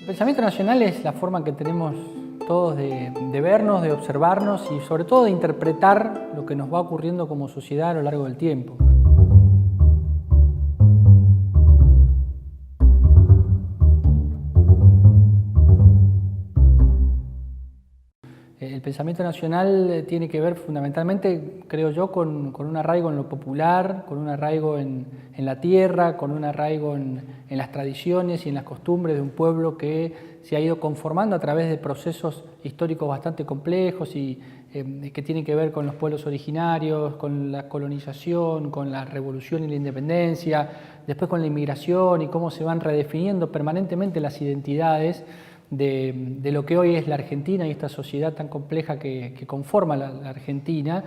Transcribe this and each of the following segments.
El pensamiento nacional es la forma que tenemos todos de vernos, de observarnos y sobre todo de interpretar lo que nos va ocurriendo como sociedad a lo largo del tiempo. El pensamiento nacional tiene que ver fundamentalmente, creo yo, con un arraigo en lo popular, con un arraigo en la tierra, con un arraigo en las tradiciones y en las costumbres de un pueblo que se ha ido conformando a través de procesos históricos bastante complejos y que tienen que ver con los pueblos originarios, con la colonización, con la revolución y la independencia, después con la inmigración y cómo se van redefiniendo permanentemente las identidades de lo que hoy es la Argentina y esta sociedad tan compleja que conforma la Argentina,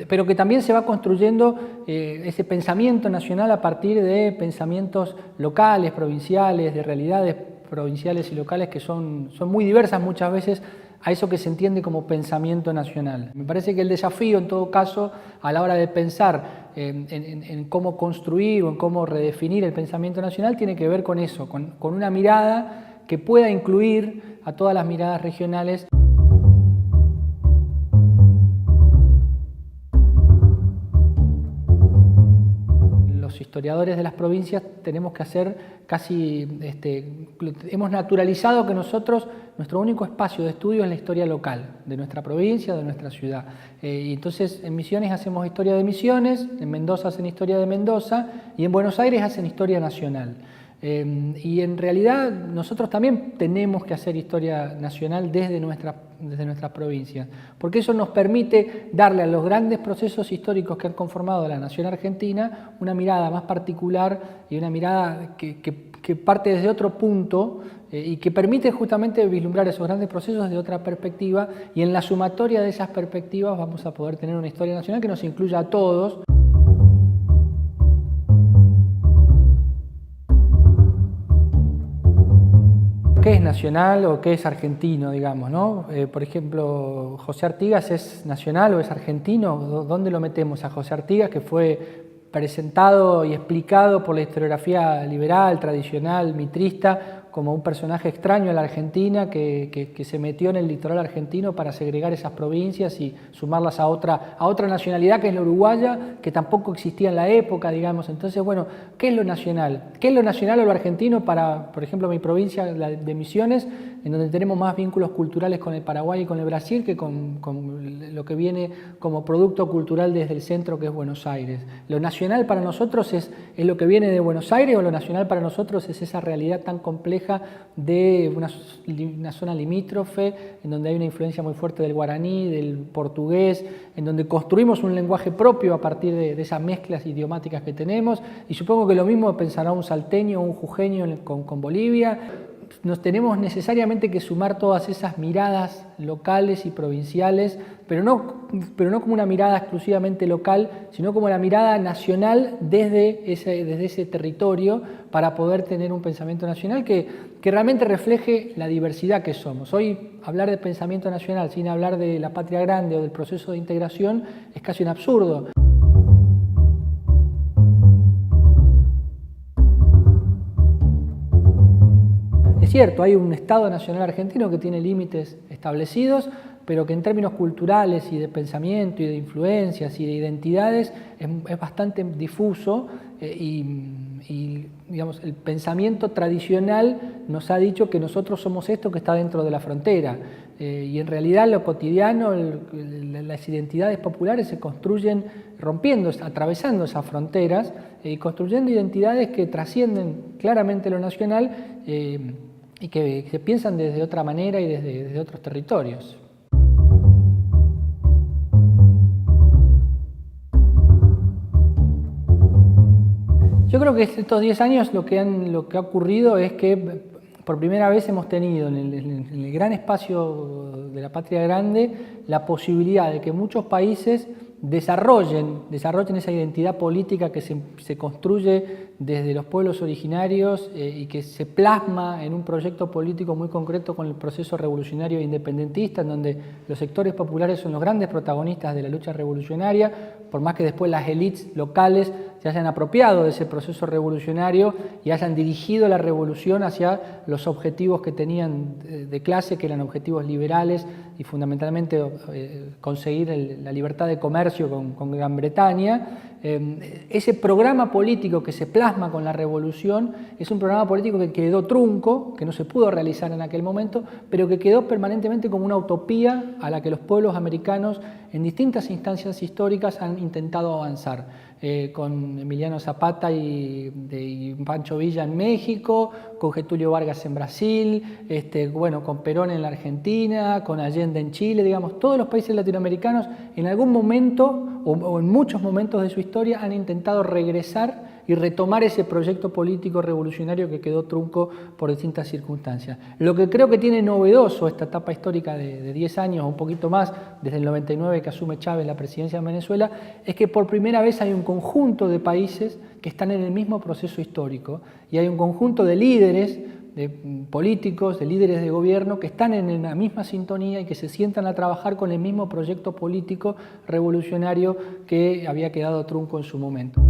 pero que también se va construyendo ese pensamiento nacional a partir de pensamientos locales, provinciales, de realidades provinciales y locales que son muy diversas muchas veces a eso que se entiende como pensamiento nacional. Me parece que el desafío, en todo caso, a la hora de pensar en cómo construir o en cómo redefinir el pensamiento nacional, tiene que ver con eso, con una mirada que pueda incluir a todas las miradas regionales. Los historiadores de las provincias tenemos que hacer casi, hemos naturalizado que nuestro único espacio de estudio es la historia local, de nuestra provincia, de nuestra ciudad. Y entonces en Misiones hacemos historia de Misiones, en Mendoza hacen historia de Mendoza y en Buenos Aires hacen historia nacional. Y en realidad nosotros también tenemos que hacer historia nacional desde nuestras provincias, porque eso nos permite darle a los grandes procesos históricos que han conformado la nación argentina una mirada más particular y una mirada que parte desde otro punto y que permite justamente vislumbrar esos grandes procesos desde otra perspectiva, y en la sumatoria de esas perspectivas vamos a poder tener una historia nacional que nos incluya a todos. ¿Qué es nacional o qué es argentino, digamos, ¿no? Por ejemplo, José Artigas ¿es nacional o es argentino? ¿Dónde lo metemos a José Artigas, que fue presentado y explicado por la historiografía liberal, tradicional, mitrista, como un personaje extraño a la Argentina que se metió en el litoral argentino para segregar esas provincias y sumarlas a otra nacionalidad que es la uruguaya, que tampoco existía en la época, digamos? Entonces, bueno, ¿qué es lo nacional? ¿Qué es lo nacional o lo argentino para, por ejemplo, mi provincia, la de Misiones, en donde tenemos más vínculos culturales con el Paraguay y con el Brasil que con lo que viene como producto cultural desde el centro, que es Buenos Aires? ¿Lo nacional para nosotros es lo que viene de Buenos Aires, o lo nacional para nosotros es esa realidad tan compleja de una zona limítrofe, en donde hay una influencia muy fuerte del guaraní, del portugués, en donde construimos un lenguaje propio a partir de esas mezclas idiomáticas que tenemos? Y supongo que lo mismo pensará un salteño o un jujeño con Bolivia. Nos tenemos necesariamente que sumar todas esas miradas locales y provinciales, pero no como una mirada exclusivamente local, sino como la mirada nacional desde ese territorio, para poder tener un pensamiento nacional que realmente refleje la diversidad que somos. Hoy hablar de pensamiento nacional sin hablar de la patria grande o del proceso de integración es casi un absurdo. Es cierto, hay un Estado nacional argentino que tiene límites establecidos, pero que en términos culturales y de pensamiento y de influencias y de identidades es bastante difuso, y digamos, el pensamiento tradicional nos ha dicho que nosotros somos esto que está dentro de la frontera, y en realidad lo cotidiano, las identidades populares se construyen rompiendo, atravesando esas fronteras y construyendo identidades que trascienden claramente lo nacional, y que se piensan desde otra manera y desde otros territorios. Yo creo que estos 10 años lo que ha ocurrido es que por primera vez hemos tenido en el gran espacio de la patria grande la posibilidad de que muchos países desarrollen esa identidad política que se construye desde los pueblos originarios, y que se plasma en un proyecto político muy concreto con el proceso revolucionario e independentista, en donde los sectores populares son los grandes protagonistas de la lucha revolucionaria, por más que después las élites locales se hayan apropiado de ese proceso revolucionario y hayan dirigido la revolución hacia los objetivos que tenían de clase, que eran objetivos liberales y fundamentalmente conseguir la libertad de comercio con Gran Bretaña. Ese programa político que se plasma con la revolución es un programa político que quedó trunco, que no se pudo realizar en aquel momento, pero que quedó permanentemente como una utopía a la que los pueblos americanos en distintas instancias históricas han intentado avanzar. Con Emiliano Zapata y Pancho Villa en México, con Getúlio Vargas en Brasil, bueno, con Perón en la Argentina, con Allende en Chile, digamos, todos los países latinoamericanos en algún momento o en muchos momentos de su historia han intentado regresar y retomar ese proyecto político revolucionario que quedó trunco por distintas circunstancias. Lo que creo que tiene novedoso esta etapa histórica de 10 años o un poquito más, desde el 99 que asume Chávez la presidencia de Venezuela, es que por primera vez hay un conjunto de países que están en el mismo proceso histórico y hay un conjunto de líderes, de políticos, de líderes de gobierno que están en la misma sintonía y que se sientan a trabajar con el mismo proyecto político revolucionario que había quedado trunco en su momento.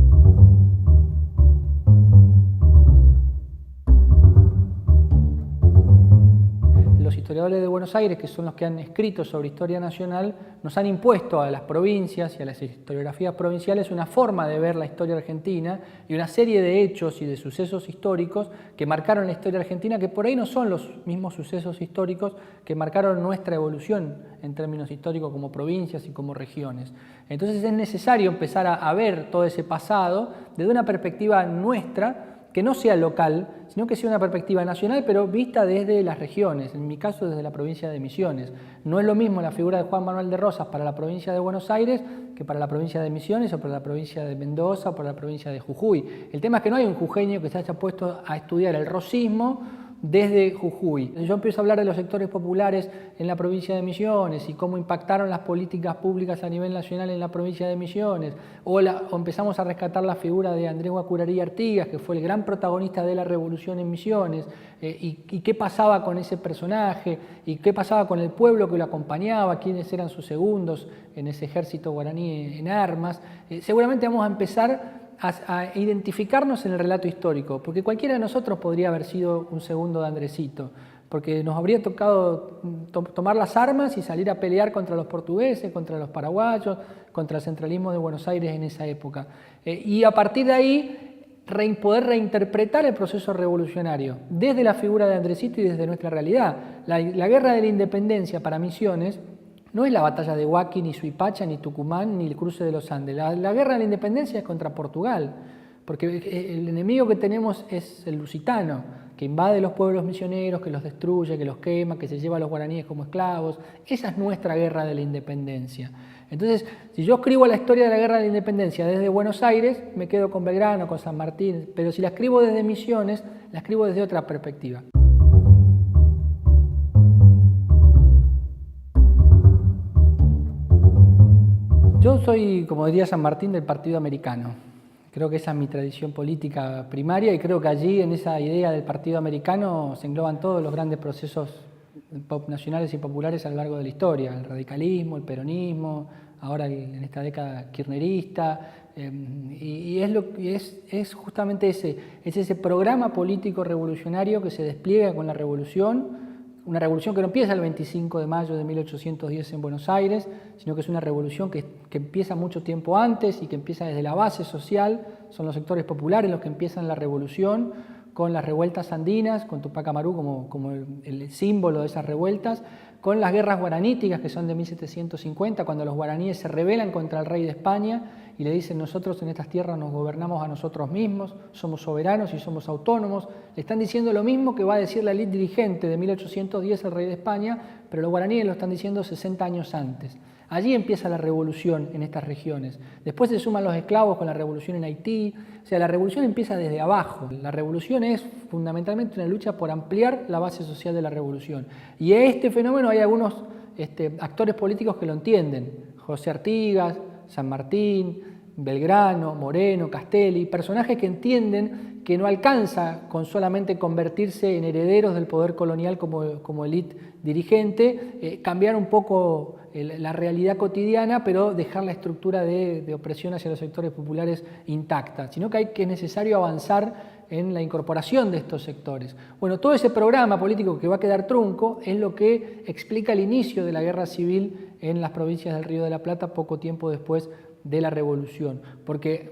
Los historiadores de Buenos Aires, que son los que han escrito sobre historia nacional, nos han impuesto a las provincias y a las historiografías provinciales una forma de ver la historia argentina y una serie de hechos y de sucesos históricos que marcaron la historia argentina, que por ahí no son los mismos sucesos históricos que marcaron nuestra evolución en términos históricos como provincias y como regiones. Entonces es necesario empezar a ver todo ese pasado desde una perspectiva nuestra, que no sea local, sino que sea una perspectiva nacional, pero vista desde las regiones, en mi caso desde la provincia de Misiones. No es lo mismo la figura de Juan Manuel de Rosas para la provincia de Buenos Aires que para la provincia de Misiones o para la provincia de Mendoza o para la provincia de Jujuy. El tema es que no hay un jujeño que se haya puesto a estudiar el rosismo desde Jujuy. Yo empiezo a hablar de los sectores populares en la provincia de Misiones y cómo impactaron las políticas públicas a nivel nacional en la provincia de Misiones, o empezamos a rescatar la figura de Andrés Guacurarí Artigas, que fue el gran protagonista de la revolución en Misiones, y qué pasaba con ese personaje, y qué pasaba con el pueblo que lo acompañaba, quiénes eran sus segundos en ese ejército guaraní en armas. Seguramente vamos a empezar a identificarnos en el relato histórico, porque cualquiera de nosotros podría haber sido un segundo de Andresito, porque nos habría tocado tomar las armas y salir a pelear contra los portugueses, contra los paraguayos, contra el centralismo de Buenos Aires en esa época. Y a partir de ahí poder reinterpretar el proceso revolucionario desde la figura de Andresito y desde nuestra realidad. La guerra de la independencia para Misiones no es la batalla de Huaqui, ni Suipacha, ni Tucumán, ni el cruce de los Andes. La guerra de la independencia es contra Portugal, porque el enemigo que tenemos es el lusitano, que invade los pueblos misioneros, que los destruye, que los quema, que se lleva a los guaraníes como esclavos. Esa es nuestra guerra de la independencia. Entonces, si yo escribo la historia de la guerra de la independencia desde Buenos Aires, me quedo con Belgrano, con San Martín, pero si la escribo desde Misiones, la escribo desde otra perspectiva. Yo soy, como diría San Martín, del Partido Americano. Creo que esa es mi tradición política primaria y creo que allí, en esa idea del Partido Americano, se engloban todos los grandes procesos nacionales y populares a lo largo de la historia. El radicalismo, el peronismo, ahora en esta década kirchnerista. Es justamente ese programa político revolucionario que se despliega con la revolución. Una revolución que no empieza el 25 de mayo de 1810 en Buenos Aires, sino que es una revolución que empieza mucho tiempo antes y que empieza desde la base social. Son los sectores populares los que empiezan la revolución, con las revueltas andinas, con Tupac Amaru como el símbolo de esas revueltas, con las guerras guaraníticas que son de 1750, cuando los guaraníes se rebelan contra el rey de España y le dicen: nosotros en estas tierras nos gobernamos a nosotros mismos, somos soberanos y somos autónomos. Le están diciendo lo mismo que va a decir la élite dirigente de 1810 el rey de España, pero los guaraníes lo están diciendo 60 años antes. Allí empieza la revolución en estas regiones. Después se suman los esclavos con la revolución en Haití. O sea, la revolución empieza desde abajo. La revolución es fundamentalmente una lucha por ampliar la base social de la revolución. Y a este fenómeno hay algunos actores políticos que lo entienden. José Artigas, San Martín, Belgrano, Moreno, Castelli, personajes que entienden que no alcanza con solamente convertirse en herederos del poder colonial como élite dirigente, cambiar un poco la realidad cotidiana, pero dejar la estructura de opresión hacia los sectores populares intacta, sino que es necesario avanzar en la incorporación de estos sectores. Bueno, todo ese programa político que va a quedar trunco es lo que explica el inicio de la guerra civil en las provincias del Río de la Plata poco tiempo después de la Revolución, porque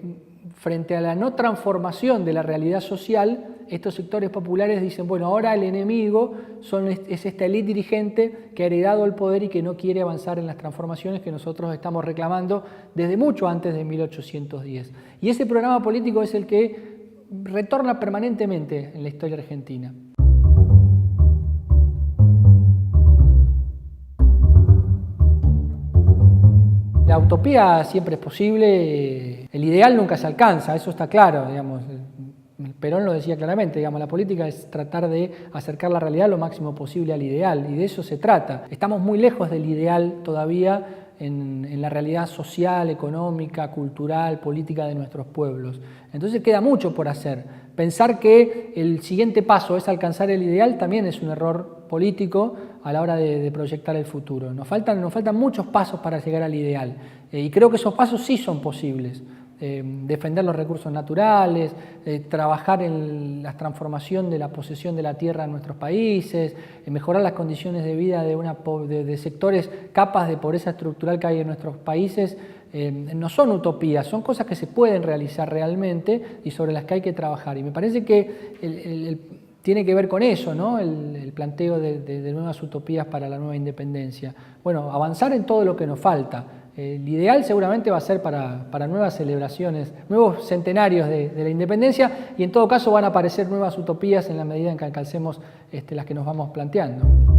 frente a la no transformación de la realidad social, estos sectores populares dicen, bueno, ahora el enemigo es esta élite dirigente que ha heredado el poder y que no quiere avanzar en las transformaciones que nosotros estamos reclamando desde mucho antes de 1810. Y ese programa político es el que retorna permanentemente en la historia argentina. La utopía siempre es posible, el ideal nunca se alcanza, eso está claro, digamos. Perón lo decía claramente, digamos, la política es tratar de acercar la realidad lo máximo posible al ideal, y de eso se trata. Estamos muy lejos del ideal todavía en la realidad social, económica, cultural, política de nuestros pueblos. Entonces queda mucho por hacer. Pensar que el siguiente paso es alcanzar el ideal también es un error político a la hora de proyectar el futuro. Nos faltan muchos pasos para llegar al ideal, y creo que esos pasos sí son posibles. Defender los recursos naturales, trabajar en la transformación de la posesión de la tierra en nuestros países, mejorar las condiciones de vida de sectores, capas de pobreza estructural que hay en nuestros países, no son utopías, son cosas que se pueden realizar realmente y sobre las que hay que trabajar. Y me parece que tiene que ver con eso, ¿no? El planteo de nuevas utopías para la nueva independencia. Bueno, avanzar en todo lo que nos falta. El ideal seguramente va a ser para nuevas celebraciones, nuevos centenarios de la independencia, y en todo caso van a aparecer nuevas utopías en la medida en que alcancemos las que nos vamos planteando.